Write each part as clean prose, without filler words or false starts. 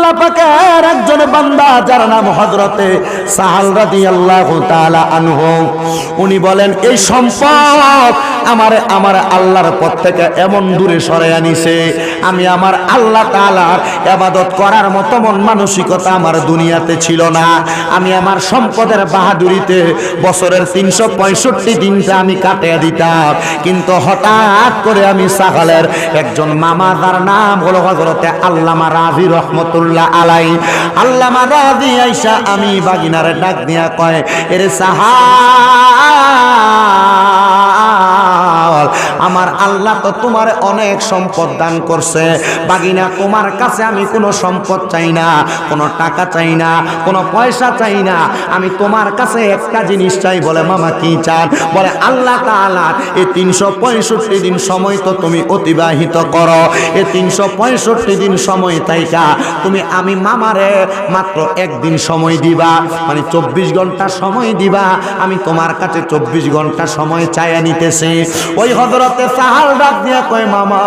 আল্লাহ পাকের একজন বান্দা যার নাম হযরতে সাহাল রাদিয়াল্লাহু তাআলা আনহু, উনি বলেন এই সম্পদ আমার আল্লাহর পথ থেকে এমন দূরে সরাইয়া নিছে, আমি আমার আল্লাহ তাআলার ইবাদত করার মতো মন মানসিকতা আমার দুনিয়াতে ছিল না। আমি আমার সম্পদের বাহাদুরিতে বছরের 365 দিনটা আমি কাটিয়ে দিতাম, কিন্তু হঠাৎ করে আমি সাহালের একজন মামা, যার নাম হলো হযরতে আল্লামা রাজি রহমতুল্লাহ আলাই, আল্লামা রাজি আইসা আমি বাগিনারে ডাক দিয়া কয়, এরে সাহাল, আমার আল্লাহ তো তোমার অনেক সম্পদ দান করছে, বাগিনা তোমার কাছে আমি কোনো সম্পদ চাই না, কোনো টাকা চাই না, কোনো পয়সা চাই না, আমি তোমার কাছে একটা জিনিস চাই। বলে মামা কি চান? বলে আল্লাহ তাআলা এই 365 দিন সময় তো তুমি অতিবাহিত করো, এই 365 দিন সময় তাইকা তুমি আমি মামারে মাত্র একদিন সময় দিবা, মানে 24 ঘন্টা সময় দিবা, আমি তোমার কাছে 24 ঘন্টা সময় চাইয়া নিতেছি। ওই হযরতে সাহাল ডাক দিয়া কয়, মামা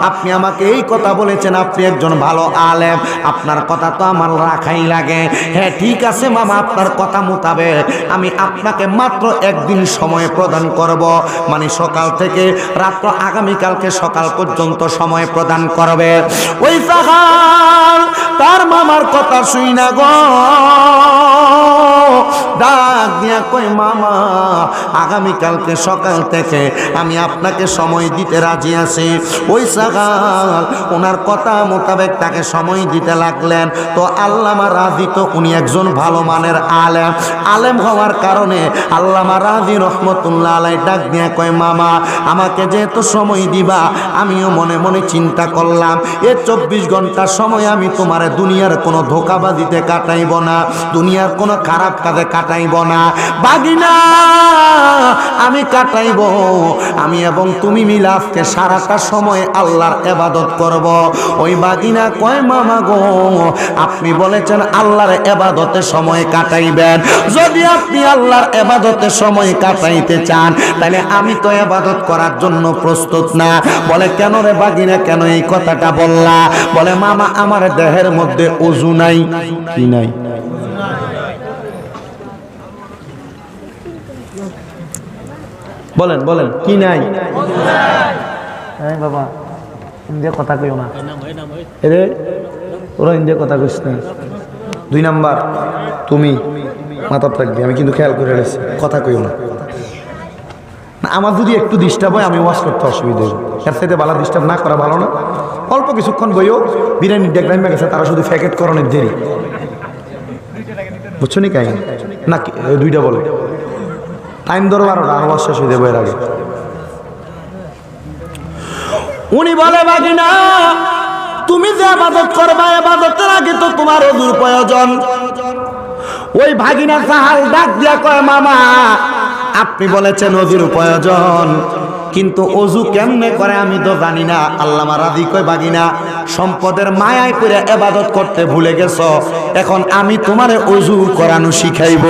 আপনি আমাকে এই কথা বলেছেন, আপনি একজন ভালো আলেম, আপনার কথা তো আমার রাখাই লাগে। হ্যাঁ ঠিক আছে মামা, আপনার কথা মোতাবেক আমি আপনাকে মাত্র একদিন সময় প্রদান করব, মানে সকাল থেকে রাত্র আগামীকালকে সকাল পর্যন্ত সময় প্রদান করবে। ওই সাহাল তার মামার কথা শুই না গো ডাক দিয়া কয়, মামা আগামীকালকে সকাল থেকে আমি আপনাকে সময় দিতে রাজি আছি। ওই সাহাল ওনার কথা মোতাবেক তাকে সময় দিতে লাগলেন। তো আল্লামা রাজি তো উনি একজন ভালো মানের আলেম হওয়ার কারণে আল্লামা রাজি রহমতুল্লাহ আলাই ডাক দিয়া কয়, মামা আমাকে যেহেতু সময় দিবা, আমিও মনে মনে চিন্তা করলাম এ 24 ঘন্টা সময় আমি তোমার দুনিয়ার কোনো ধোঁকাবাজিতে কাটাইব না, দুনিয়ার কোনো খারাপ কাজে কাটাইব না, বাগিনা আমি কাটাইব, আমি এবং তুমি মিলে আজকে সারাটা সময় আল্লাহর ইবাদত করব। ওই বাগিনা কয়, মামা গো আপনি বলেছেন আল্লাহর ইবাদতে সময় কাটাইবেন, যদি আপনি আল্লাহর ইবাদতে সময় কাটাইতে চান তাহলে আমি তো ইবাদত করার জন্য প্রস্তুত না। বলে কেন রে বাগিনা, কেন এই কথাটা বললা? বলে মামা আমার দেহের মধ্যে ওযু নাই। কি নাই? বলেন বলেন কি নাই? হ্যাঁ বাবা ইন্ডিয়া কথা কইও না, এরে ওরা ইন্ডিয়া কথা কইস না। 2 নাম্বার তুমি মাথা থাকবে, আমি কিন্তু খেয়াল করে রেখেছি, কথা কইও না। আমার যদি একটু ডিস্টার্ব হয় আমি ওয়াশ করতে অসুবিধা হবে, এর সাথে ভালো ডিস্টার্ব না করা ভালো না। অল্প কিছুক্ষণ বইও বিরিয়ানি ডেকলাইন গেছে, তারা শুধু প্যাকেট করণের দেরি, বুঝছো নি? কাই না 2টা বলে টাইম ধরো 12টা, আর ওয়াশ শেষ হয়ে যাবে এর আগে। উনি বলে বাগিনা তুমি যে ইবাদত করবা, ইবাদতের আগে তো তোমার ওযুর প্রয়োজন। ওই ভাগিনা সাহাল ডাক দিয়া কয়, মামা আপনি বলেছেন ওযুর প্রয়োজন, কিন্তু ওযু কেমনে করে আমি তো জানি না। আল্লামা রাজি কয়, বাগিনা সম্পদের মায়ায় পড়ে ইবাদত করতে ভুলে গেছো, এখন আমি তোমারে ওযু করানো শিখাইব।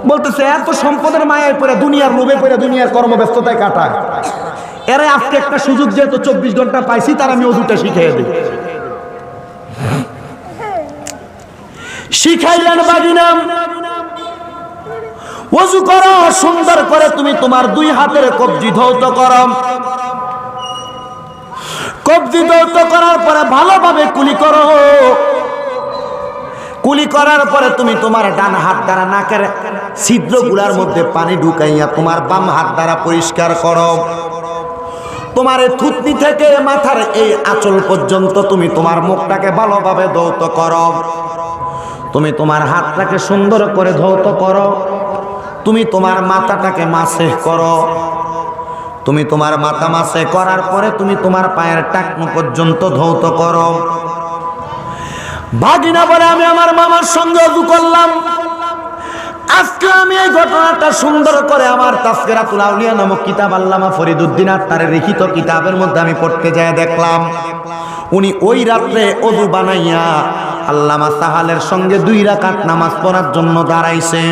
বলতেছে এত সম্পদের মায়ায় পড়ে, দুনিয়ার লোভে পড়ে, দুনিয়ার কর্মব্যস্ততায় কাটায়, এরে আজকে একটা সুযোগ যেহেতু 24 ঘন্টা পাইছি, তার আমি ওযুটা শিখাইয়া দিই। শিখাইলেন বাগিনা ওযু করো সুন্দর করে, তুমি তোমার 2 হাতের কবজি ধৌত করো, কবজি ধৌত করার পরে ভালোভাবে কুলি করো, কুলি করার পরে তুমি তোমার ডান হাত দ্বারা নাকের ছিদ্রগুলোর মধ্যে পানি ঢুকাইয়া তোমার বাম হাত দ্বারা পরিষ্কার করো। তোমার এই থুতনি থেকে মাথার এই আঁচল পর্যন্ত তুমি তোমার মুখটাকে ভালোভাবে ধৌত করো, তুমি তোমার হাতটাকে সুন্দর করে ধৌত করো, তুমি তোমার মাথাটাকে মাসেহ করো, তুমি তোমার মাথা মাসেহ করার পরে তুমি তোমার পায়ের টাকনু পর্যন্ত ধৌত করো। ভাগিনা বলে আমি আমার মামার সঙ্গে ওযু করলাম, আজকে আমি এই ঘটনাটা সুন্দর করে আমার তাসকিরাতুল আউলিয়া নামক কিতাব আল্লামা ফরিদউদ্দিন আত্তারের লিখিত কিতাবের মধ্যে আমি পড়তে যায় দেখলাম উনি ওই রাত্রে ওযু বানাইয়া আল্লামা সাহালের সঙ্গে 2 রাকাত নামাজ পড়ার জন্য দাঁড়াইছে।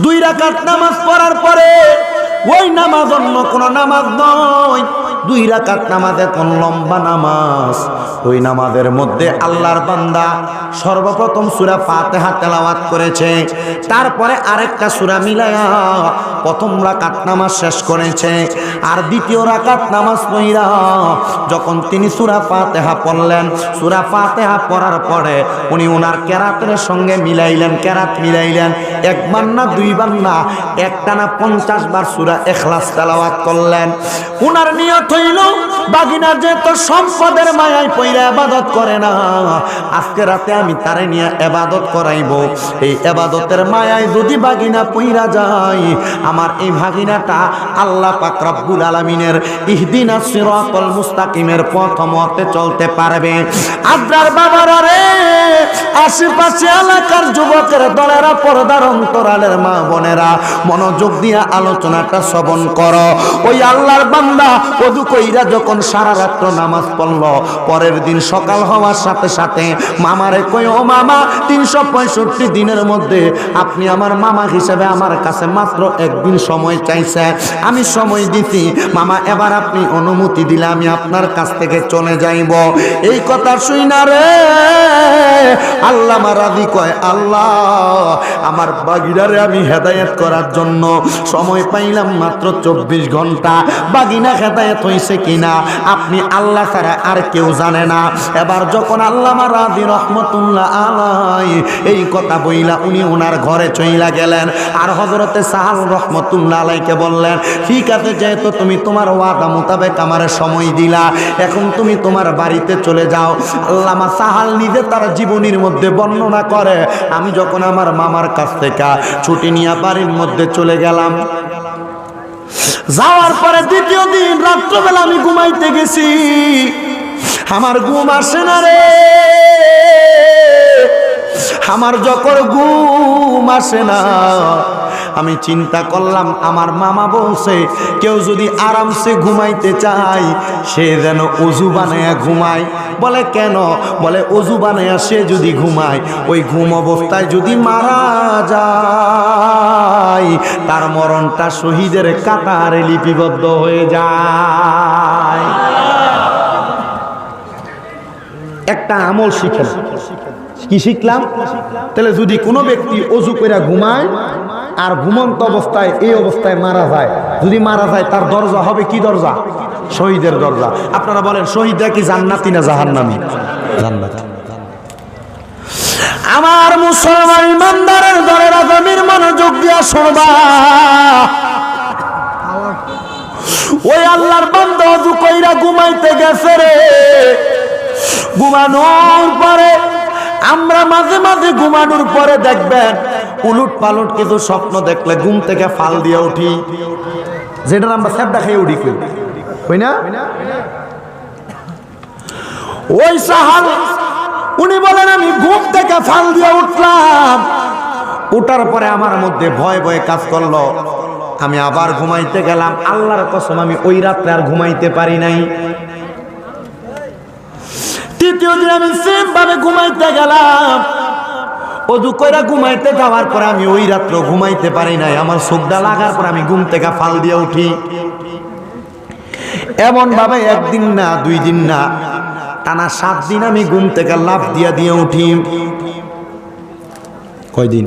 2 রাকাত নামাজ পড়ার পরে ওই নামাজ অন্য কোনো নামাজ নয়, 2 রাকাত নামাজ কোন লম্বা নামাজ। ওই নামাজের মধ্যে আল্লাহর বান্দা সর্বপ্রথম সূরা ফাতিহা তেলাওয়াত করেছে, তারপরে আরেকটা সূরা মিলায়া প্রথম রাকাত নামাজ শেষ করেছে। আর দ্বিতীয় রাকাত নামাজ পড়া যখন তিনি সূরা ফাতিহা পড়লেন, সূরা ফাতিহা পড়ার পরে উনি ওনার কেরাতের সঙ্গে মিলাইলেন, কেরাত মিলাইলেন। একবার না দুইবার না, একটানা 50 বার সূরা ইখলাস তেলাওয়াত করলেন। ওনার নিয়ত হইল বাগিনা যে তো সম্পদের মায়ায় পইরা ইবাদত করে না, আজকে রাতে আমি তারে নিয়ে ইবাদত করাইব। এই ইবাদতের মায়ায় যদি বাগিনা পইরা যায়, আমার এই ভাগিনাটা আল্লাহ পাক রব্বুল আলামিনের ইহদিনাস সিরাতাল মুস্তাকিমের পথ মতে চলতে পারবে। আপনার বাবারা রে, আশেপাশে এলাকার যুবকের দলেরা, পর্দার অন্তরালের মা বোনেরা, মনোযোগ দিয়ে আলোচনাটা শ্রবণ করো। ওই আল্লাহর বান্দা ওযু কইরা যখন সারা রাত নামাজ পড়ল, পরের দিন সকাল হওয়ার সাথে সাথে মামারে কই, ও মামা, 365 দিনের মধ্যে আপনি আমার মামা হিসেবে আমার কাছে মাত্র একদিন সময় চাইছে, আমি সময় দিছি মামা, এবার আপনি অনুমতি দিলে আমি আপনার কাছ থেকে চলে যাইব। এই কথা শুই না রে আল্লাহ রাজি কয়, আল্লাহ আমার বাগিনারে আমি হেদায়েত করার জন্য সময় পাইলাম মাত্র 24 ঘন্টা। বাগিনা হেদায়েত হইছে কিনা আপনি আল্লাহ ছাড়া আর কেউ জানে না। এবার যখন আল্লামা রাজি রহমতুল্লাহ আলাই এই কথা বইলা উনি ওনার ঘরে চইলা গেলেন, আর হযরতে সাহাল রহমতুল্লাহ আলাইকে বললেন, ঠিক আছে, যেহেতু তুমি তোমার ওয়াদা মোতাবেক আমার সময় দিলা, এখন তুমি তোমার বাড়িতে চলে যাও। আল্লামা সাহাল নিজে তার জীবনীর মধ্যে বর্ণনা করে, আমি যখন আমার মামার কাছ থেকে ছুটি নিয়ে বাড়ির মধ্যে চলে গেলাম, যাওয়ার পরে দ্বিতীয় দিন রাত্রবেলা আমি ঘুমাইতে গেছি, আমার ঘুম আসে না রে। আমার যখন ঘুম আসে না, আমি চিন্তা করলাম আমার মামা বলছে কেউ যদি আরামসে ঘুমাইতে চায় সে যেন ওযু বানায়া ঘুমায়। বলে কেন? বলে ওযু বানায়া সে যদি ঘুমায়, ওই ঘুম অবস্থায় যদি মারা যায় তার মরণটা শহীদের কাতারে লিপিবদ্ধ হয়ে যায়। একটা আমল শিখেন। কি শিখলাম? তাহলে যদি কোনো ব্যক্তি ওযু করে ঘুমায় আর ঘুমন্ত অবস্থায় এই অবস্থায় মারা যায়, যদি মারা যায় তার দরজা হবে কি দরজা? শহীদের দরজা। আপনারা বলেন শহীদরা কি জান্নাতি না জাহান্নামী? জান্নাত। আমার মুসলমান ইমানদারের দরেরা জমির মনোযোগ দিয়া শুনবা, ওই আল্লাহর বান্দা ওযু কইরা ঘুমাইতে গেছে রে। ঘুমানোর পরে আমরা মাঝে মাঝে ঘুমানোর পরে দেখবেন উলুট পালট কিছু স্বপ্ন দেখলে ঘুম থেকে ফাল দিয়ে উঠি, যেটা আমরা স্যাপটা খেয়ে উঠি, কই না? ওই সাহাল উনি বলেন আমি ঘুম থেকে ফাল দিয়ে উঠলাম, উঠার পরে আমার মধ্যে ভয় ভয় কাজ করলো, আমি আবার ঘুমাইতে গেলাম। আল্লাহর কসম আমি ওই রাত্রে আর ঘুমাইতে পারি নাই। তৃতীয় দিন আমি সেম ভাবে ঘুমাইতে গেলাম, ওযু কইরা ঘুমাইতে যাওয়ার পরে আমি ওই রাত্র ঘুমাইতে পারি নাই। আমার চোখটা লাগার পর আমি ঘুম থেকে ফাল দিয়ে উঠি। এমন ভাবে একদিন না, 2 দিন না, টানা 7 দিন আমি ঘুম থেকে লাফ দিয়া দিয়ে উঠি। কয়দিন?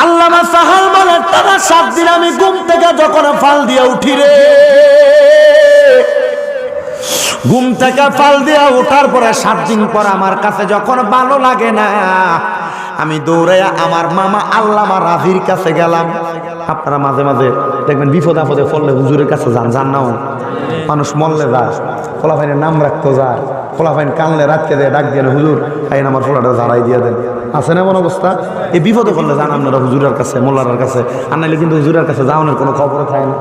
আল্লামা সাহাল বলে টানা 7 দিন আমি ঘুম থেকে যখন ফাল দিয়ে উঠি রে, ঘুম থেকে ফাল দিয়া ওঠার পরে 7 দিন পর আমার কাছে যখন ভালো লাগে না, আমি দৌড়াইয়া আমার মামা আল্লামা রাজির কাছে গেলাম। আপনারা মাঝে মাঝে দেখবেন বিপদ আপদে পড়লে হুজুরের কাছে যান, যান না? মানুষ মরলে যায়, পোলাপাইনের নাম রাখতে যায়, পোলাপাইন কানলে রাতকে দেয় ডাক দিয়ে, হুজুর আইন আমার পোলাটা ঝাড়াই দিয়ে দেন। আছে না এমন অবস্থা? এই বিপদে পড়লে যান আপনারা হুজুরের কাছে, মোল্লার কাছে। আর নাইলে কিন্তু হুজুরের কাছে যাওয়ানোর কোনো খবর থাকে না।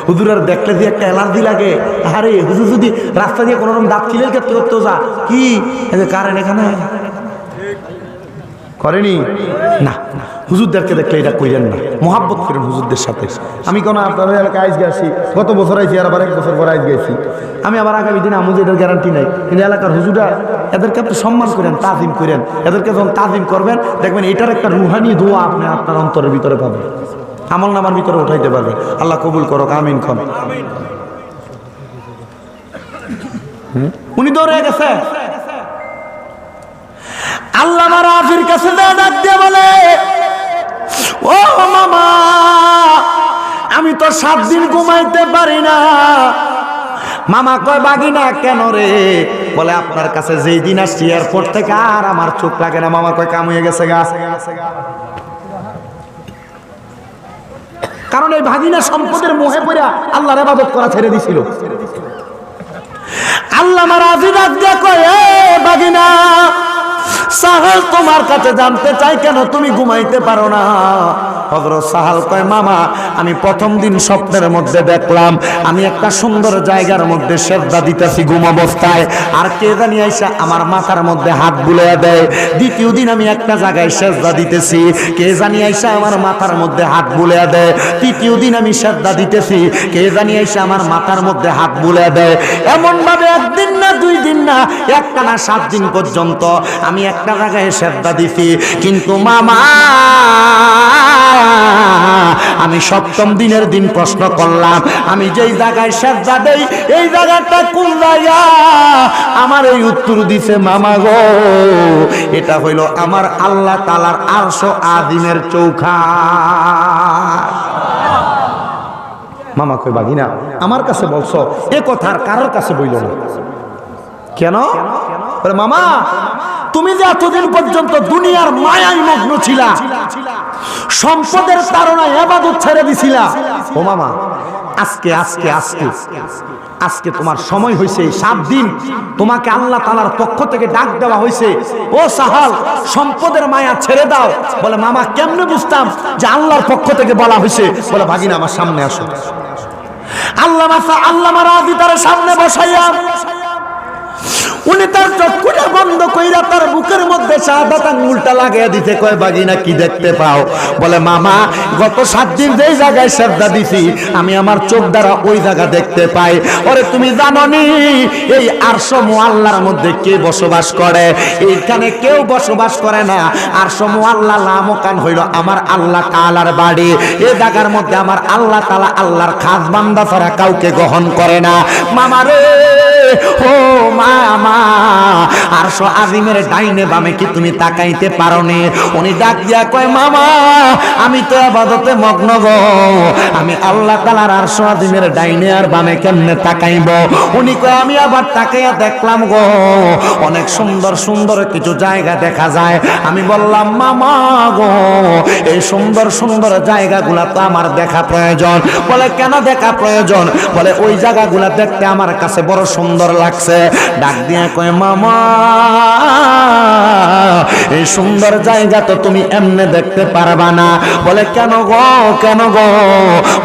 হুজুরের দেখলে দিয়ে একটা অ্যালার্জি লাগে। আরে হুজুর যদি রাস্তা দিয়ে কোনো রকম দাঁত খিলের করতে করতেও যা, কি কারেন্ট এখানে করেনি না, হুজুরদেরকে দেখলে এটা কইরেন না, মোহাব্বত করেন হুজুরদের সাথে। আমি কোনো আপনার এলাকায় আইজ গেছি, গত বছর আইছি, আর আবার 1 বছর পর আইজ গেছি। আমি আবার আগামী দিনে আমুজ এটার গ্যারান্টি নাই, কিন্তু এলাকার হুজুরা এদেরকে আপনি সম্মান করেন, তাজিম করেন। এদেরকে যখন তাজিম করবেন দেখবেন এটার একটা রুহানি দোয়া আপনি আপনার অন্তরের ভিতরে পাবেন। আমল নামার ভিতরে উঠাইতে পারবে। আল্লাহ কবুল করো, আমিন খন। উনি দৌড়ে গেছে, আল্লামা রাফির কাছে ডাক দিয়ে বলে, ও মামা, আমি তো 7 দিন ঘুমাইতে পারি না। মামা কয়, বাগিনা কেন রে? বলে, আপনার কাছে যেই দিন আসছি এয়ারপোর্ট থেকে আর আমার চোখ লাগে না। মামা কয়, কাম হয়ে গেছে গা। কারণ এই ভাগিনা সম্পদের মোহে পড়ে আল্লাহর ইবাদত করা ছেড়ে দিছিল। আল্লামা রাফি ডাক দিয়ে কয়, এ ভাগিনা, সাহাল তোমার কাছে জানতে চাই কেন তুমি ঘুমাইতে পারো না? হযরত সাহাল কয়, মামা, আমি প্রথম দিন স্বপ্নের মধ্যে দেখলাম আমি একটা সুন্দর জায়গার মধ্যে সেজদা দিতেছি ঘুম অবস্থায়, আর কে জানি আইসা আমার মাথার মধ্যে হাত বুলাইয়া দেয়। দ্বিতীয় দিন আমি একটা জায়গায় সেজদা দিতেছি, কে জানি আইসা আমার মাথার মধ্যে হাত বুলাইয়া দেয়। তৃতীয় দিন আমি সেজদা দিতেছি, কে জানি আইসা আমার মাথার মধ্যে হাত বুলাইয়া দেয়। এমন ভাবে 1 দিন না 2 দিন না, একটানা 7 দিন পর্যন্ত আমি একটা জায়গায় সেজদা দিছি। কিন্তু মামা, আমি 7ম দিনের দিন প্রশ্ন করলাম, আমি যেই জায়গায় সেজদা দেই এই জায়গাটা কোন জায়গা? আমার এই উত্তর দিছে, মামা গো, এটা হইল আমার আল্লাহ তাআলার আরশ আযিমের চৌখাট। মামা কই, বাগিনা, আমার কাছে বলছো এ কথা আর কারোর কাছে বইল না কেন? বলে, মামা, তুমি যে এতদিন পর্যন্ত দুনিয়ার মায়ায় মগ্ন ছিলা, সম্পদের তাড়নায় ইবাদত ছেড়ে দিছিলা, ও মামা, আজকে আজকে আজকে আজকে তোমার সময় হয়েছে। 7 দিন তোমাকে আল্লাহ তাআলার পক্ষ থেকে ডাক দেওয়া হয়েছে, ও সাহাল, সম্পদের মায়া ছেড়ে দাও। বলে, মামা, কেমনে বুঝতাম যে আল্লাহর পক্ষ থেকে বলা হয়েছে? বলে, ভাগিনা, আমার সামনে আসো। আল্লামা রাজি তার সামনে বসাইয়া উনি তার চক্ষুটা বন্ধ কইরা তার বুকের মধ্যে শাহাদাত আঙ্গুলটা লাগাইয়া দিতে কয়, বাগিনা, কি দেখতে পাও? বলে, মামা, গত 7 দিন যেই জায়গায় সেজদা দিছি আমি আমার চোখ দ্বারা ওই জায়গা দেখতে পাই। ওরে, তুমি জানো নি এই আরশ মুআল্লার মধ্যে কে বসবাস করে? এইখানে কেউ বসবাস করে না। আরশ মুআল্লা লামকান হইল আমার আল্লাহ তাআলার বাড়ি। এই জায়গার মধ্যে আমার আল্লাহ তাআলা আল্লাহর খাস বান্দা ছাড়া কাউকে গ্রহণ করে না। মামা রে, ও মামা, আরশ আযিমের ডাইনে বামে কি তুমি তাকাইতে পারো নি? উনি ডাক দিয়া কয়, মামা, আমি তো ইবাদতে মগ্ন গো, আমি আল্লাহ তাআলার আরশ আযিমের ডাইনে আর বামে কেমনে তাকাইব? উনি কয়, আমি আবার তাকাইয়া দেখলাম গো, অনেক সুন্দর সুন্দর কিছু জায়গা দেখা যায়। আমি বললাম, মামা গো, এই সুন্দর সুন্দর জায়গাগুলা তো আমার দেখা প্রয়োজন। বলে, কেন দেখা প্রয়োজন? বলে, ওই জায়গাগুলা দেখতে আমার কাছে বড় সুন্দর লাগছে। ডাক দিয়া কয়, মামা, এই সুন্দর জায়গা তো তুমি এমনে দেখতে পারবা না। বলে, কেন গো, কেন গো?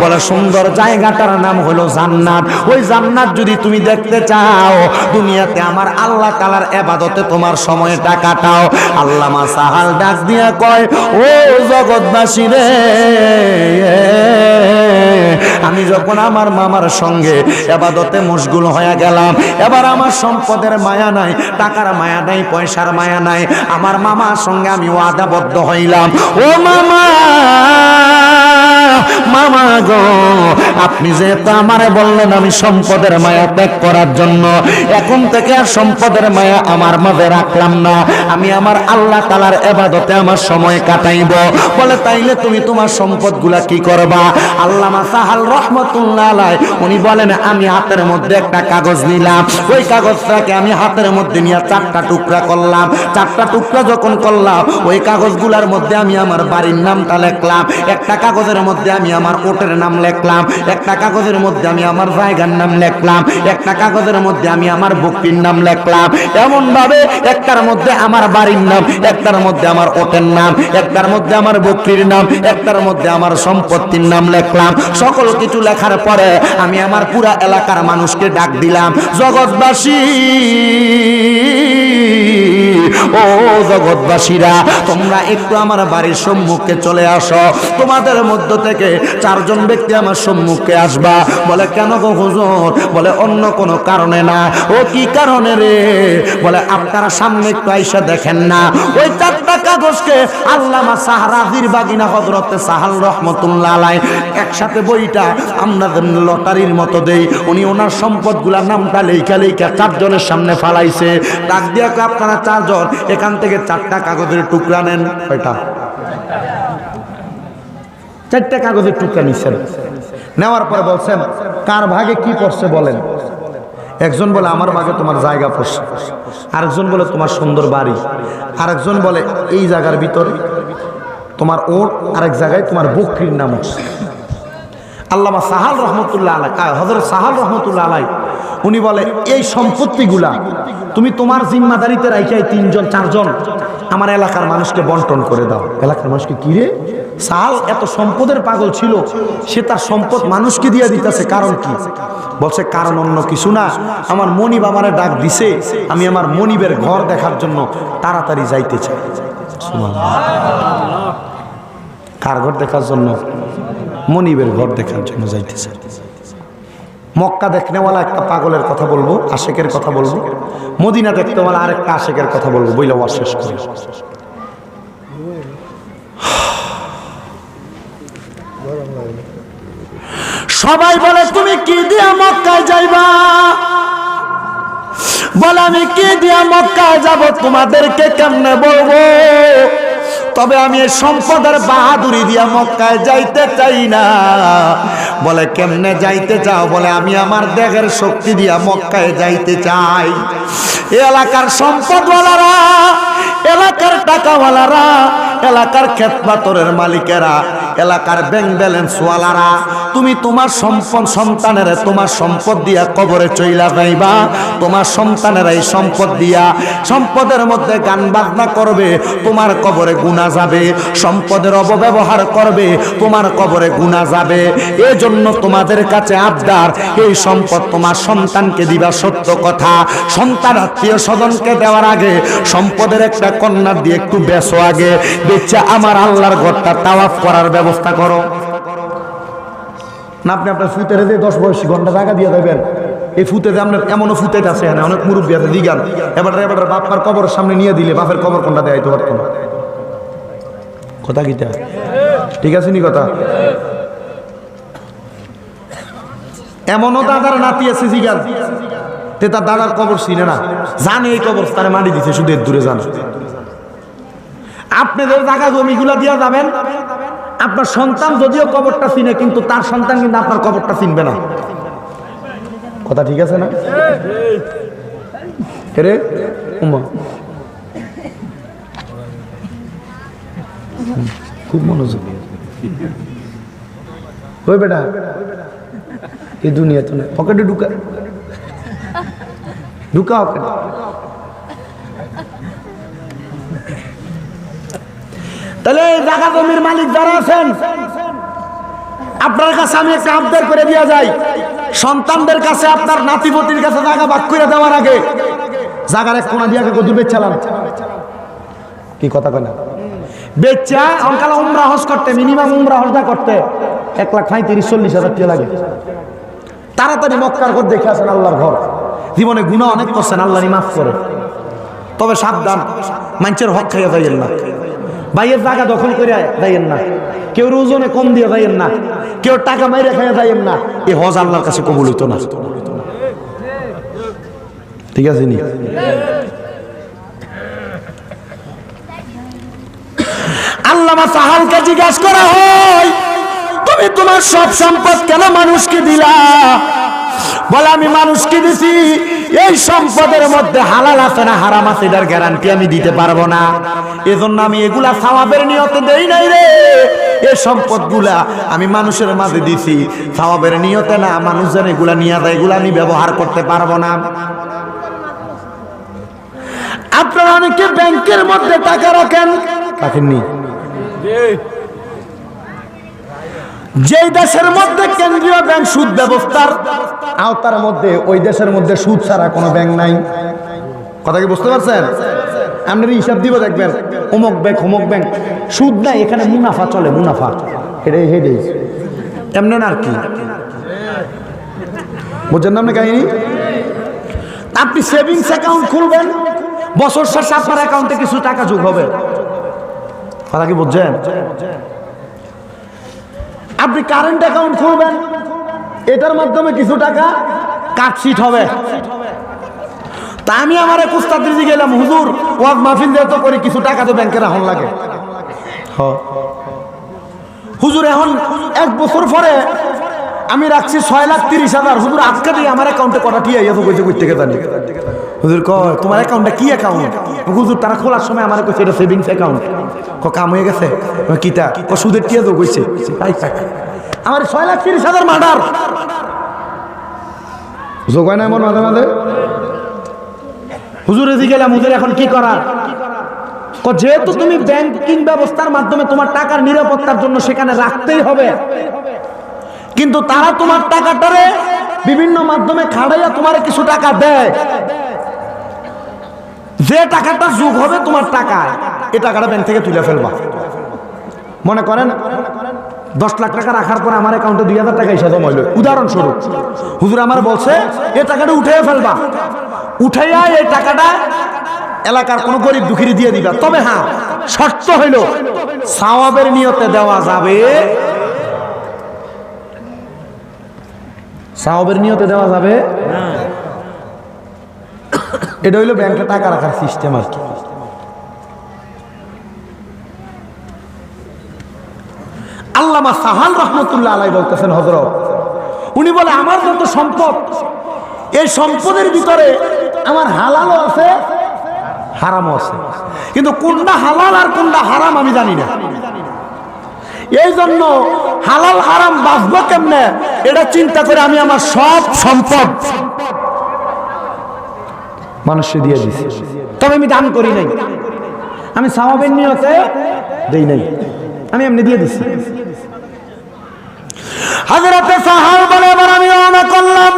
বলে, সুন্দর জায়গাটার নাম হলো জান্নাত। ওই জান্নাত যদি তুমি দেখতে চাও, দুনিয়াতে আমার আল্লাহ তাআলার ইবাদতে তোমার সময়টা কাটাও। আল্লামা সাহাল ডাক দিয়া কয়, ও জগৎবাসী রে, আমি যখন আমার মামার সঙ্গে ইবাদতে মশগুল হয়ে গেলাম, এবার আমার সম্পদের মায়া নাই, টাকার মায়া নাই, পয়সার মায়া নাই, আমার মামার সঙ্গে আমি ওয়াদাবদ্ধ হইলাম। ও মামা, মামা গো, আপনি যেহেতু আমারে বললেন আমি সম্পদের মায়া ত্যাগ করার জন্য, এখন থেকে আর সম্পদের মায়া আমার মাঝে রাখলাম না, আমি আমার আল্লাহ তাআলার ইবাদতে আমার সময় কাটাইব। বলে, তাইলে তুমি তোমার সম্পদগুলা কি করবা? আল্লামা সাহাল রাহমাতুল্লাহ আলাইহি উনি বলেন, আমি হাতের মধ্যে একটা কাগজ নিলাম, ওই কাগজটাকে আমি হাতের মধ্যে নিয়ে 4টা টুকরা করলাম। 4টা টুকরা যখন করলাম, ওই কাগজগুলার মধ্যে আমি আমার বাড়ির নামটা লিখলাম, একটা কাগজের মধ্যে আমি আমার ওটের নাম লিখলাম, একটা কাগজের মধ্যে আমি আমার জায়গার নাম লিখলাম, একটা কাগজের মধ্যে আমি আমার বকরির নাম লিখলাম। এমন ভাবে একটার মধ্যে আমার বাড়ির নাম, একটার মধ্যে আমার ওটের নাম, একটার মধ্যে আমার বকরির নাম, একটার মধ্যে আমার সম্পত্তির নাম লিখলাম। সকল কিছু লেখার পরে আমি আমার পুরা এলাকার মানুষকে ডাক দিলাম, জগৎবাসী ও জগৎবাসীরা, তোমরা একটু আমার বাড়ির সম্মুখে চলে আসো। তোমাদের মধ্য থেকে 4 জন ব্যক্তি আমার সম্মুখে আসবা। বলে কেন গো হুজুর? বলে অন্য কোনো কারণে না। ও কি কারণে রে? বলে আপনারা সামনে একটু আইসা দেখেন না, ওই 4টা কাগজকে আল্লামা সাহারাজির বাগিনা হযরতে সাহাল রহমাতুল্লাহ আলাইহি একসাথে বইটা আমরা লটারির মতো দেই, উনি ওনার সম্পদগুলার নামটা লেখা লেখা 4 জনের সামনে ফালাইছে। ডাক দিয়া আপনারা 4 জন এখান থেকে 4টা কাগজের টুকরা নেন। কয়টা? 4টা কাগজের টুকরা নিছেন। নেওয়ার পরে বলছেন কার ভাগে কি পড়ছে বলেন। একজন বলে আমার ভাগে তোমার জায়গা পড়ছে, আরেকজন বলে তোমার সুন্দর বাড়ি, আরেকজন বলে এই জায়গার ভিতরে তোমার ওট, আরেক জায়গায় তোমার বকরির নাম আছে। আল্লামা সাহাল রহমতুল্লাহ আলাই, হযরত সাহাল রহমতুল্লাহ আলাই উনি বলে এই সম্পত্তিগুলা তুমি তোমার জিম্মাদারিতে রাইখাই 3 জন 4 জন আমার এলাকার মানুষকে বন্টন করে দাও। এলাকার মানুষকে কি রে? সাহাল এত সম্পদের পাগল ছিল, সে তার সম্পদ মানুষকে দিয়ে দিতেছে, কারণ কি? বলছে কারণ অন্য কিছু না, আমার মনিব আমারে ডাক দিছে, আমি আমার মনিবের ঘর দেখার জন্য তাড়াতাড়ি যাইতে চাই। কার ঘর দেখার জন্য? মনিবের ঘর দেখার জন্য যাইতে চাই। মক্কা দেখনেওয়ালা একটা পাগলের কথা বলবো, আশেকের কথা বলবো, মদিনা দেখতেওয়ালা আরেকটা আশেকের কথা বলবো, বইলা ওয়াজ শেষ করি। সবাই বলে তুমি কি দিয়া মক্কায় যাইবা? বলে আমি কি দিয়া মক্কায় যাব তোমাদেরকে কেমনে বলবো? তবে আমি এই সম্পদের বাহাদুরি দিয়া মক্কায় যাইতে চাই না। বলে কেমনে যাইতে চাও? বলে আমি আমার দেহের শক্তি দিয়া মক্কায় যাইতে চাই। এলাকার সম্পদওয়ালারা, এলাকার টাকাওয়ালারা, এলাকার ক্ষেত পাথরের মালিকেরা, এলাকার ব্যাংক ব্যালেন্স ওয়ালারা, তুমি তোমার সন্তানের তোমার সম্পদ দিয়া কবরে চইলা যাইবা। তোমার সন্তানের এই সম্পদ দিয়া সম্পদের মধ্যে গান বাজনা করবে, তোমার কবরে গুনাহ যাবে। সম্পদের অপব্যবহার করবে, তোমার কবরে গুনাহ যাবে। এই জন্য তোমাদের কাছে আবদার, এই সম্পদ তোমার সন্তানকে দিবা সত্য কথা। সন্তান আত্মীয় স্বজনকে দেওয়ার আগে সম্পদের একটা কন্যা দিয়ে একটু বেচো আগে, বেচে আমার আল্লাহর ঘরটা তাওয়াফ করার ব্যবস্থা করো। না আপনি আপনার ফুতের 10 বয়সী ঘন্টা টাকা দিয়ে দেবেন। এই ফুতেতে আপনার এমনও ফুতেট আছে, হ্যাঁ অনেক মুরব্বী আছে দিগান, এবার বাপার কবরের সামনে নিয়ে দিলে বাপের কবর কোনটা দেয় তো পারতো না। কথা কিটা ঠিক আছে নি কথা? এমনও দাদার নাতি আছে জিগান, তে তার দাদার কবর চিনে না, জানে এই কবর তারে মাটি দিছে, শুধু এর দূরে জানে। আপনাদের জায়গা জমিগুলা দিয়া যাবেন, আপনার সন্তান যদিও কবরটা চিনে, কিন্তু তার সন্তান কিন্তু আপনার কবরটা চিনবে না। কথা ঠিক আছে না? রে উমা খুব মনোযোগ। ওই বেটা এই দুনিয়া তো না, পকেটে ঢুকা ঢুকা পকেটে। তাহলে এই জায়গা জমির মালিক যারা আছেন, আপনার কাছে আমি একটা আবদার করে দিয়া যাই, সন্তানদের কাছে আপনার নাতিপতির কাছে জায়গা ভাগ করে দেওয়ার আগে জায়গার এক কোনা দিয়ে কত বেচালাম, কি কথা কয় না? বেচা অঙ্কাল উমরা হজ করতে, মিনিমাম উমরা হজটা করতে 1,35,40,000 টাকা লাগে। তাড়াতাড়ি মক্কার ঘর দেখে আসেন, আল্লাহর ঘর। জীবনে গুনাহ অনেক করছেন, আল্লাহ মাফ করে। তবে সাবধান, মানুষের হক খাইয়া যাইয়েন না, ভাইয়ের জায়গা দখল করে যাইয়েন না, কেউ ওজনে কম দিয়ে যাইয়েন না, কেউ টাকা মাইরে খাইয়া যাইয়েন না। এই হজ আল্লাহর কাছে কবুল হইতো না। ঠিক আছে নি? আল্লামা সাহালকে জিজ্ঞাসা করা হয়, তুমি তোমার সব সম্পদ কেন মানুষকে দিলা? বলে আমি মানুষকে দিছি, এই সম্পদের মধ্যে হালাল আছে না হারাম আছে এটার গ্যারান্টি আমি দিতে পারবো না, এজন্য আমি এগুলা সওয়াবের নিয়তে দেই নাই রে। এই সম্পদগুলা আমি মানুষের মাঝে দিছি সওয়াবের নিয়তে না, মানুষ যেন এগুলা নিয়ে যায়, এগুলা আমি ব্যবহার করতে পারবো না। আপনারা অনেকে ব্যাংকের মধ্যে টাকা রাখেন, রাখেননি? যে দেশের মধ্যে কেন্দ্রীয় ব্যাংক সুদ ব্যবস্থার আওতার মধ্যে, ওই দেশের মধ্যে সুদ ছাড়া কোনো ব্যাংক নাই। কথা কি বুঝতে পারছেন? আপনার হিসাব দিব দেখবেন অমুক ব্যাংক সুদ নাই, এখানে মুনাফা চলে, মুনাফা এটাই হেডে এমন আর কি, বুঝছেন না আপনি কাহিনী? আপনি সেভিংস অ্যাকাউন্ট খুলবেন, বছর শেষে আপনার অ্যাকাউন্টে কিছু টাকা যোগ হবে, কথা কি বুঝছেন? আপনি কারেন্ট অ্যাকাউন্ট খুলবেন, এটার মাধ্যমে কিছু টাকা কাটশিট হবে। তা আমি আমার এক উস্তাদ দিদি গেলাম, হুজুর ওয়াজ মাহফিল যেহেতু করি কিছু টাকা তো ব্যাংকে রাখুন লাগে। হুজুর এখন 1 বছর পরে আমি রাখছি 6,30,000, হুজুর আজকে দিয়ে আমার অ্যাকাউন্টে কটা টিয়া ইয়ে কইছে কই থেকে জানি। হুজুর কয় তোমার অ্যাকাউন্টটা কি অ্যাকাউন্ট? হুজুর তারা খোলার সময় আমার কইছে এটা সেভিংস অ্যাকাউন্ট। কাম হয়ে গেছে কিটা ও সুদের টিয়া তো কইছে আমার 6,30,000 মার্ডার যোগায় না এমন মাঝে মাঝে। হুজুরে দি গেলাম, হুজুর এখন কি করা? যেহেতু তুমি ব্যাংকিং ব্যবস্থার মাধ্যমে তোমার টাকার নিরাপত্তার জন্য সেখানে রাখতেই হবে, কিন্তু তারা তোমার টাকাটারে বিভিন্ন মাধ্যমে খাড়াইয়া তোমার কিছু টাকা দেয়, যে টাকাটা যোগ হবে তোমার টাকায়, এই টাকাটা ব্যাংক থেকে তুলে ফেলবা। মনে করেন 10 লাখ টাকা রাখার পর আমার অ্যাকাউন্টে 2,000 টাকা এসে জমা হইল, উদাহরণস্বরূপ। হুজুর আমার বলছে এই টাকাটা উঠে ফেলবা, উঠাইয়া এই টাকাটা এলাকার কোন গরিব দুঃখীরে দিয়ে দিবা। তবে হ্যাঁ, শর্ত হইল সওয়াবের নিয়তে দেওয়া যাবে, সওয়াবের নিয়তে দেওয়া যাবে না। এটা হইল ব্যাংকে টাকা রাখার সিস্টেম আর কি। আল্লামা সাহাল রহমতুল্লাহ আলাইহি বলতেছেন হযরত, উনি বলে আমার যত সম্পদ, এই সম্পদের ভিতরে আমার হালালও আছে হারামও আছে, কিন্তু কোনটা হালাল আর কোনটা হারাম আমি জানি না। এই জন্য হালাল হারাম বাঁচবো কেমনে এটা চিন্তা করে আমি আমার সব সম্পদ মানুষকে দিয়ে দিছি। তবে আমি দান করি নাই, আমি সওয়াবের নিয়তে দেই নাই, আমি এমনি দিয়ে দিছি। হযরতে সাহাল বলে এবার আমি রওনা করলাম,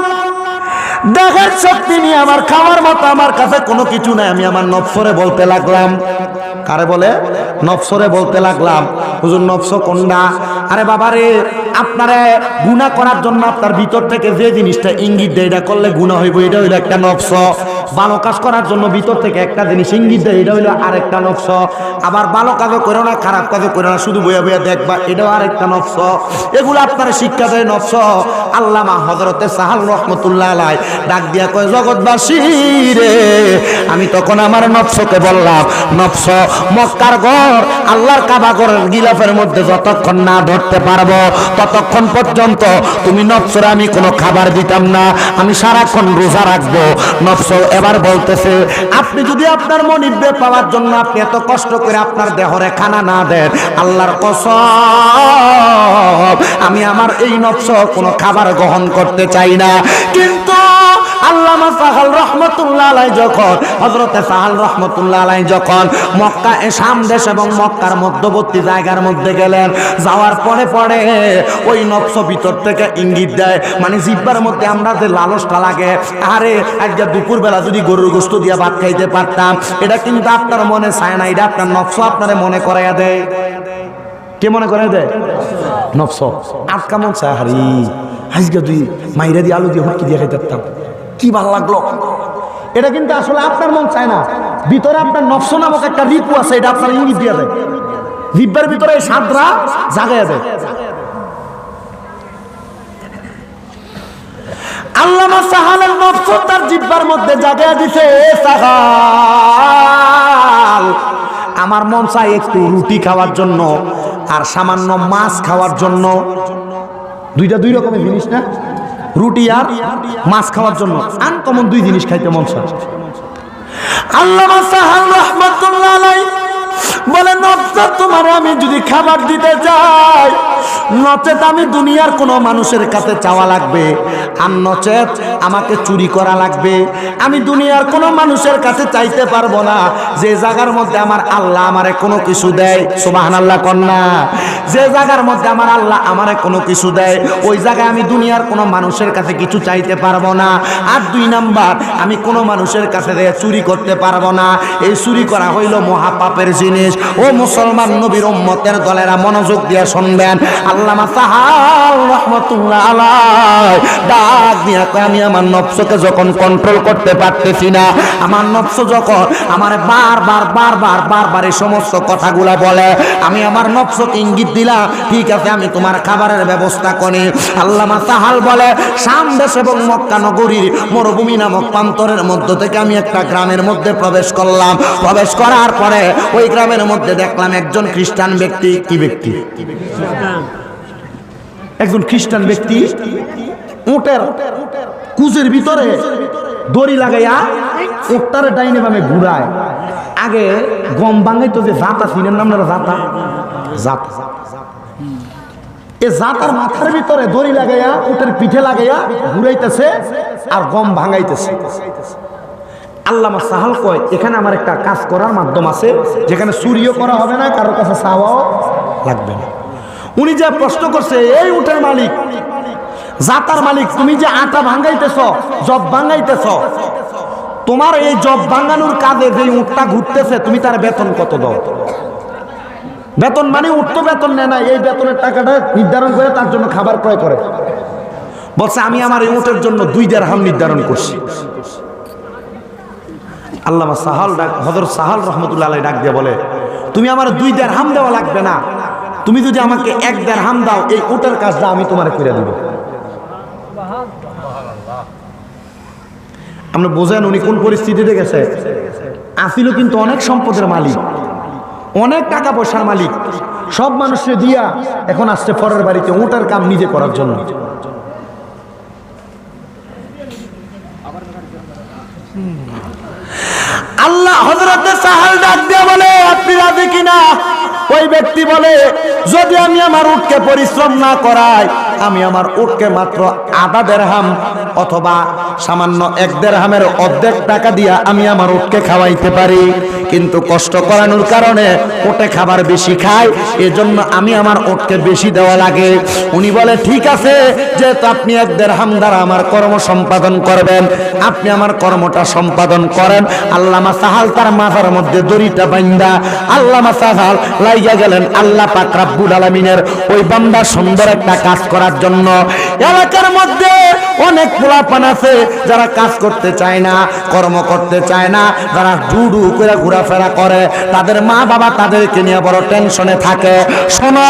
দেখার শক্তি নিয়ে আমার খাওয়ার মতো আমার কাছে কোনো কিছু নাই। আমি আমার নফসরে বলতে লাগলাম, কারে বলে? নফসরে বলতে লাগলাম, হুজুর নফস কোনটা? আরে বাবারে, আপনারে গুনাহ করার জন্য আপনার ভিতর থেকে যে জিনিসটা ইঙ্গিত দেয় এটা করলে গুনাহ হইব, এটা হইলো একটা নফস। ভালো কাজ করার জন্য ভিতর থেকে একটা জিনিস ইঙ্গিত দেয়, এটা হইলো আরেকটা নফস। আবার ভালো কাজও করো না, খারাপ কাজও করো না, শুধু বইয়া বইয়া দেখবা, এটাও আরেকটা নফস। এগুলো আপনারা শিক্ষা দেয় নফস। আল্লামা হযরতে সাহাল রাহমাতুল্লাহ আলাইহি ডাক দিয়া কয়, জগৎবাসী রে, আমি তখন আমার নফসকে বললাম, নফস মক্কার ঘর আল্লাহর কাবা ঘরের গিলাফের মধ্যে যতক্ষণ না ধরতে পারবো ততক্ষণ পর্যন্ত তুমি নফসরে আমি কোনো খাবার দিতাম না, আমি সারাক্ষণ রোজা রাখবো। নফস এবার বলতেছে, আপনি যদি আপনার মনিব্বে পাওয়ার জন্য আপনি এত কষ্ট করে আপনার দেহরে খানা না দেন, আল্লাহর কসম আমি আমার এই নফস কোনো খাবার গ্রহণ করতে চাই না। কিন্তু আল্লামা সাহাল রাহমাতুল্লাহ আলাইহি যখন হযরতে সাহাল রাহমাতুল্লাহ আলাইহি যখন মক্কা শাম দেশ এবং মক্কার মধ্যবর্তী জায়গার মধ্যে গেলেন, যাওয়ার পরে পরে ওই নফস ভিতর থেকে ইঙ্গিত দেয়, মানে জিহ্বার মধ্যে আমরা যে লালসটা লাগে, আরে আজকে দুপুরবেলা যদি গরুর গোশত দিয়া ভাত খাইতে পারতাম, এটা কিন্তু আপনার মনে চায় না, এটা আপনার নফস আপনারে মনে করাইয়া দেয়। কে মনে করে দেয়? নফস। আজকা মন চায়, হারি আজকে তুই মাইরা দিয়ে আলু দিয়ে হুটকি দিয়ে খাইতাম, কি ভালো লাগলো। এটা কিন্তু আসলে আপনার মন চায় না, ভিতরে আপনার নফস নামক একটা রিপু আছে, এটা আপনার ইঙ্গিত দিয়ে দেয়, জিহ্বার ভিতরে সাদরা জাগাইয়া দেয়। আল্লামা সাহালের নফস তার জিহ্বার মধ্যে জাগাইয়া দিছে, সাহাল আমার মন চায় একটু রুটি খাওয়ার জন্য আর সামান্য মাছ খাওয়ার জন্য। দুইটা দুই রকমের জিনিস না, রুটি আর মাছ খাওয়ার জন্য আনকমন দুই জিনিস খাইতে মন চায়। আল্লামা সাহাল রাহমাতুল্লাহ আলাইহি বলে, নফস তোমার আমি যদি খাবার দিতে যাই নচেত আমি দুনিয়ার কোনো মানুষের কাছে চাওয়া লাগবে, আর নচেত আমাকে চুরি করা লাগবে। আমি দুনিয়ার কোনো মানুষের কাছে চাইতে পারবো না যে জায়গার মধ্যে আমার আল্লাহ আমারে কোনো কিছু দেয়। সুবহানাল্লাহ কন্যা। যে জায়গার মধ্যে আমার আল্লাহ আমারে কোনো কিছু দেয় ওই জায়গায় আমি দুনিয়ার কোনো মানুষের কাছে কিছু চাইতে পারবো না। আর 2 নাম্বার, আমি কোনো মানুষের কাছে চুরি করতে পারবো না। এই চুরি করা হইল মহাপাপের জিনিস। ও মুসলমান নবীর উম্মতের দলেরা মনোযোগ দিয়ে শুনবেন। আল্লামা সাহাল রাহমাতুল্লাহ আলাইহি ডাক দিয়া কয়, আমি আমার নফসকে যখন কন্ট্রোল করতে পারতেছি না, আমার নফস যখন আমার বারবার এই সমস্ত কথাগুলা বলে, আমি আমার নফসকে ইঙ্গিত দিলাম, ঠিক আছে আমি তোমার খাবারের ব্যবস্থা করি। আল্লামা সাহাল বলে, শাম দেশ এবং মক্কা নগরীর মরুভূমি নামক প্রান্তরের মধ্য থেকে আমি একটা গ্রামের মধ্যে প্রবেশ করলাম। প্রবেশ করার পরে ওই গ্রামের মধ্যে দেখলাম একজন খ্রিস্টান ব্যক্তি। কি ব্যক্তি? একজন খ্রিস্টান ব্যক্তি উটের কুজের ভিতরে দড়ি লাগাইয়া উটটারে ডাইনে বামে ঘুরায়। আগে গম বাঙাইতো যে জাতা, চিনেন নাম না? জাতা এ জাতার মাথার ভিতরে দড়ি লাগাইয়া উটের পিঠে লাগাইয়া ঘুরাইতেছে আর গম ভাঙাইতেছে। আল্লামা সাহাল কয়, এখানে আমার একটা কাজ করার মাধ্যম আছে যেখানে চুরিও করা হবে না, কারোর কাছে চাওয়াও লাগবে না। উনি যে প্রশ্ন করছে, এই উটের মালিক, জাতার মালিক, তুমি যে আটা ভাঙাইতেছ, জব ভাঙাইতেছ, তোমার এই জব ভাঙানোর কাজে যে উটটা ঘুরতেছে তুমি তার বেতন কত দাও? বেতন মানে উট তো বেতন নেয় না, এই বেতনের টাকাটা নির্ধারণ করে তার জন্য খাবার ক্রয় করে। বলছে, আমি আমার এই উটের জন্য 2 দিরহাম নির্ধারণ করছি। আল্লামা সাহাল হযরত সাহাল রাহমাতুল্লাহ আলাইহি ডাক দিয়ে বলে, তুমি আমার 2 দিরহাম দেওয়া লাগবে না, তুমি যদি আমাকে 1 দিরহাম দাও এই উটের কাজটা আমি তোমারে করে দিব। আপনি বোঝেন উনি কোন পরিস্থিতিতে গেছে। আসিল কিন্তু অনেক সম্পদের মালিক, অনেক টাকা পয়সার মালিক, সব মানুষকে দিয়া এখন আসছে পরের বাড়িতে উটের কাম নিজে করার জন্য। আল্লাহ হযরতে সাহাল ডাক দিয়ে বলে, আপনি রাজি কিনা? ওই ব্যক্তি বলে, যদি আমি আমার উটকে পরিশ্রম না করাই, আমি আমার উটকে মাত্র 1/2 দিরহাম অথবা সামান্য 1 দিরহামের অর্ধেক টাকা দিয়া আমি আমার উটকে খাওয়াইতে পারি, কিন্তু কষ্ট করানোর কারণে উটে খাবার বেশি খায়, এজন্য আমি আমার উটকে বেশি দেওয়া লাগে। উনি বলে, ঠিক আছে, যেহেতু আপনি 1 দিরহাম দ্বারা আমার কর্ম সম্পাদন করবেন, আপনি আমার কর্মটা সম্পাদন করেন। আল্লামা সাহাল তার মাথার মধ্যে দড়িটা বাইন্দা আল্লামা সাহাল লাইগা গেলেন আল্লাহ পাক রব্বুল আলামিনের ওই বান্দা সুন্দর একটা কাজ করার জন্য। এলাকার মধ্যে অনেক পোলাপান আছে যারা কাজ করতে চায় না, কর্ম করতে চায় না, যারা ডুডু করে ঘোরাফেরা করে, তাদের মা বাবা তাদেরকে নিয়ে বড় টেনশনে থাকে। শোনো,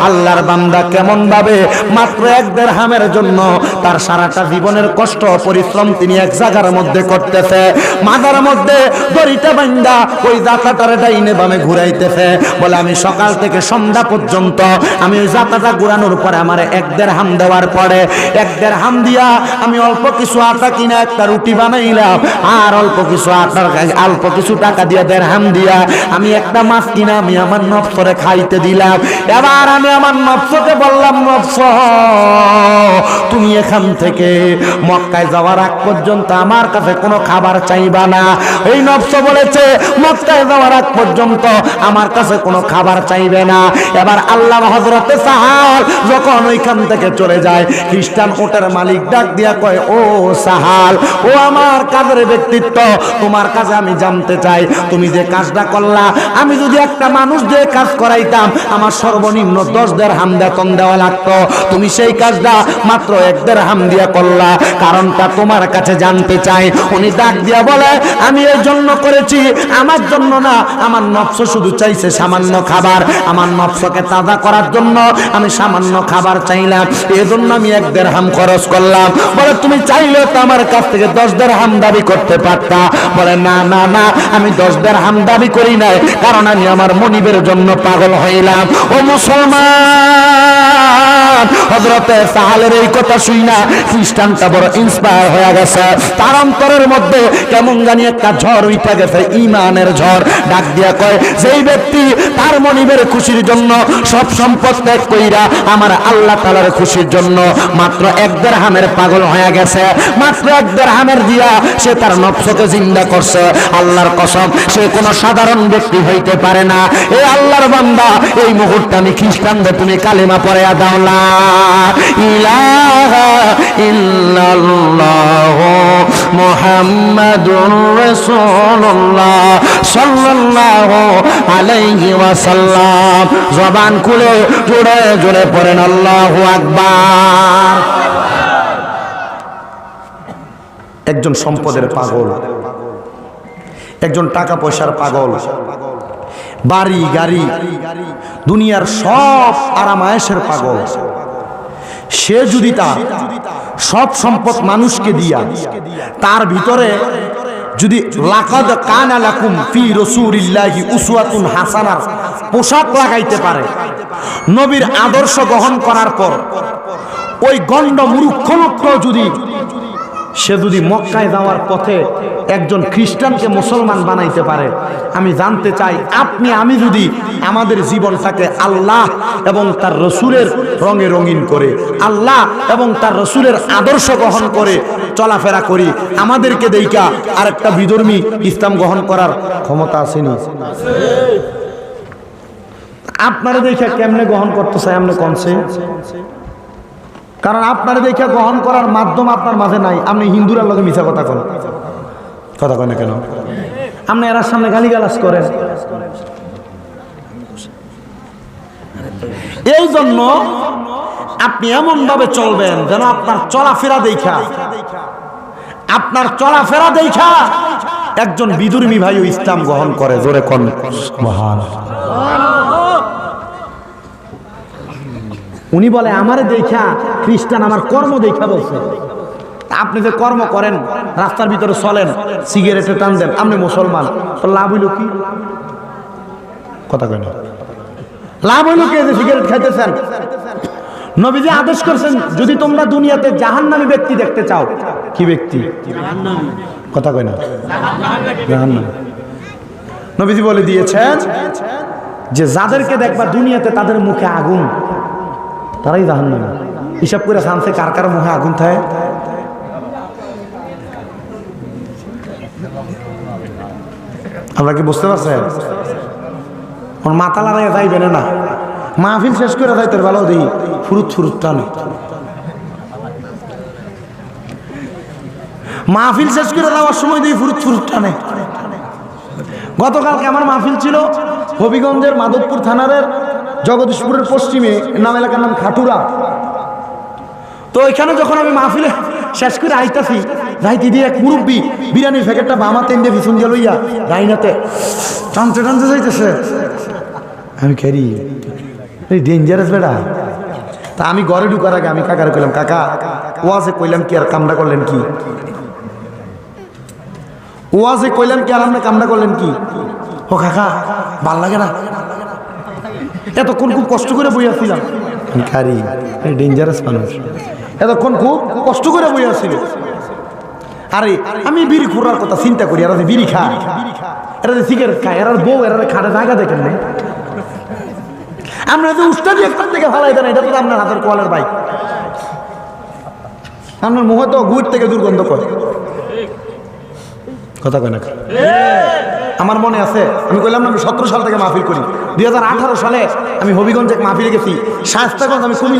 আল্লাহর বান্দা কেমন ভাবে মাত্র 1 দিরহামের জন্য তার সারাটা জীবনের কষ্ট পরিশ্রম তিনি এক জায়গার মধ্যে করতেছে, মাথার মধ্যে দড়িটা বান্দা ওই জাতাটারে ডাইনে বামে ঘুরাইতেছে। বলে, আমি সকাল থেকে সন্ধ্যা পর্যন্ত আমি ওই জাতাটা ঘুরানোর পরে আমার 1 দিরহাম দেওয়ার পরে 1 দিরহাম দিয়া আমি অল্প কিছু আটা কিনা একটা রুটি বানাইলাম, আর অল্প কিছু টাকা দিয়া দিরহাম দিয়া আমি একটা মাছ কিনা আমি আমার নফসরে খাইতে দিলাম। এবার আমি আমার নফসকে বললাম, নফস, তুমি এখান থেকে মক্কায় যাওয়ার আগ পর্যন্ত আমার কাছে কোনো খাবার চাইবা না। এই নফস বলেছে মক্কায় যাওয়ার আগ পর্যন্ত আমার কাছে কোনো খাবার চাইবে না। এবার আল্লাহ হযরতে সাহাল যখন ওইখান থেকে চলে যায়, খ্রিস্টান উটের মালিক ডাক দিয়া কয়, ও সাহাল, ও আমার কাজের ব্যক্তিত্ব, তোমার কাছে আমি জানতে চাই, তুমি যে কাজটা করলা, আমি যদি একটা মানুষ দিয়ে কাজ করাইতাম আমার সর্বনিম্ন 10 দিরহাম বেতন দেওয়া লাগতো, তুমি সেই কাজটা মাত্র 1 দিরহাম দিয়া করলা, কারণটা তোমার কাছে জানতে চাই। উনি ডাক দিয়া বলে, আমি এই জন্য করেছি, আমার জন্য না, আমার নফস শুধু চাইছে সামান্য খাবার, আমার নফসকে তাজা করার জন্য আমি সামান্য খাবার চাইলাম, এজন্য আমি 1 দিরহাম খরচ করলাম। বলে, তুমি চাইলেও তো আমার কাছ থেকে 10 দিরহাম দাবি করতে পারতা। বলে, না না না, আমি 10 দিরহাম দাবি করি নাই, কারণ আমি আমার মনিবের জন্য পাগল হইলাম। ও মুসলমান, মুসলমান হযরতে সাহালের এই কথা শুইনা খ্রিস্টানটা বড় ইন্সপায়ার হয়ে গেছে। তার অন্তরের মধ্যে কেমন জানি একটা ঝড় উঠে গেছে, ঈমানের ঝড়। ডাক দিয়া কয়, যেই ব্যক্তি তার মনিবের খুশির জন্য সব সম্পদ ত্যাগ কইরা আমার আল্লাহ তাআলার খুশির জন্য মাত্র 1 দিরহামের পাগল হয়ে গেছে, মাত্র 1 দিরহামের দিয়া সে তার নফসকে জিন্দা করছে, আল্লাহর কসম সে কোনো সাধারণ ব্যক্তি হইতে পারে না। এই আল্লাহর বান্দা, এই মুহূর্তে আমি খ্রিস্টানদের তুমি কালেমা পড়ে দাও, লা ইলাহা ইল্লাল্লাহ মুহাম্মাদুর রাসূলুল্লাহ সাল্লাল্লাহু আলাইহি ওয়াসাল্লাম। জবান খুলে জোরে জোরে পড়েন আল্লাহু আকবার। একজন সম্পদের পাগল, একজন টাকা পয়সার পাগল, বাড়ি গাড়ি দুনিয়ার সব আরামায়েশের পাগল, সে যদি তার সব সম্পদ মানুষকে দিয়া তার ভিতরে যদি লাকাদ কানা লাকুম ফি রাসূলিল্লাহি উসওয়াতুন হাসানাহ পোশাক লাগাইতে পারে, নবীর আদর্শ গ্রহণ করার পর ওই গণ্ড মূর্খ লোক যদি সে যদি মক্কায় যাওয়ার পথে একজন খ্রিস্টানকে মুসলমান বানাইতে পারে, আমি জানতে চাই আপনি আমি যদি আমাদের জীবনটাকে আল্লাহ এবং তার রসুলের রঙে রঙিন করে, আল্লাহ এবং তার রসুলের আদর্শ গ্রহণ করে চলাফেরা করি, আমাদেরকে দেইকা আরেকটা বিধর্মী ইসলাম গ্রহণ করার ক্ষমতা আসেনি? আপনারা দেখা কেমনে গ্রহণ করতে চাই আপনি কনসে? কারণ আপনার দেখে গ্রহণ করার মাধ্যম আপনার মাঝে নাই। আপনি হিন্দুরা লোকে মিছা কথা কন, কথা কয় না কেন? আপনি এর সামনে গালিগালাজ করেন। এই জন্য আপনি এমন ভাবে চলবেন যেন আপনার চলাফেরা দেখা, আপনার চলাফেরা দেখা একজন বিধর্মী ভাইও ইসলাম গ্রহণ করে। জোরে কোন সুবহানাল্লাহ। উনি বলে আমারে দেখা খ্রিস্টান আমার কর্ম দেখা বলছে। আপনি যে কর্ম করেন, রাস্তার ভিতরে চলেন, সিগারেটে টান দেন, আপনি মুসলমান, তো লাভ হইল কি? কথা কয় না। লাভ হইল কি যে সিগারেট খাইতেছেন? নবীজি আদেশ করছেন, যদি তোমরা দুনিয়াতে জাহান্নামী ব্যক্তি দেখতে চাও, কি ব্যক্তি? কথা কয় না। জাহান্নামী। নবীজি বলে দিয়েছেন যে যাদেরকে দেখবা দুনিয়াতে তাদের মুখে আগুন, তারাই জাহান্নামী। হিসাব করে সামনে কার কার মুখে আগুন থাকে? আমরা কি বুঝতে পারছেন? মাথা লড়াই যাইবেন না, মাহফিল শেষ করে যাই তোর ভালো দিই ফুরুত ফুরুত টানে। মাহফিল শেষ করে যাওয়ার সময় দিই ফুরুত ফুরুত টানে। গতকালকে আমার মাহফিল ছিল হবিগঞ্জের মাধবপুর থানার জগদীশপুরের পশ্চিমে, নাম এলাকার নাম খাটুরা। তো ওইখানে যখন আমি মাহফিলে শেষ করে আইতাছি, যাইতে দিয়ে এক মুরব্বী বিরিয়ানির প্যাকেটটা বামা তেন দিয়ে পিছন দিয়ে লইয়া রাইনাতে টানতে টানতে যাইতেছে। আমি খেরি এই ডেঞ্জারাস বেড়া। তা আমি ঘরে ঢুকার আগে আমি কাকারে কইলাম, কাকা ওয়াজে কইলাম কি আর কামড়া করলেন কি? ওয়াজে কইলাম কি আর আপনি কামড়া করলেন কি? ও কাকা ভাল লাগে না, এতক্ষণ খুব কষ্ট করে বইয়াছিলাম। খারি ডেঞ্জারাস মানুষ, এতক্ষণ খুব কষ্ট করে বইয়াছিল। আরে আমি বিড়ি খুঁড়ার কথা চিন্তা করি, এরা যে বিড়ি খায়, এরা যে সিগারেট খায়, এরা বউ এরা খাটে জায়গা দেখেন না। আপনারা যে উস্তাদি একটার থেকে ভালাই দেন, এটা তো আপনার হাতের কোয়ালের বাইক। আপনার মুখে তো গুড় থেকে দুর্গন্ধ করে। কথা কয় না? আমার মনে আছে, আমি কইলাম না আমি 17 সাল থেকে মাহফিল করি। 2018 সালে আমি হবিগঞ্জে মাহফিলে গেছি, শায়েস্তাগঞ্জ, আমি কুমিল্লা